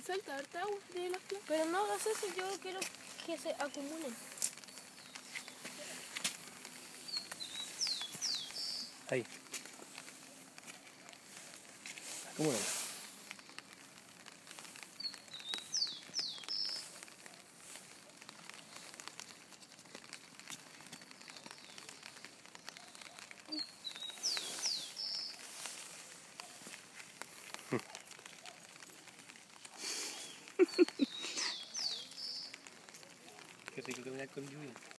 falta harta agua de las plantas. Pero no hagas eso, yo quiero que se acumulen. Ahí. Acumúlalo. Qué rico caminar con lluvia.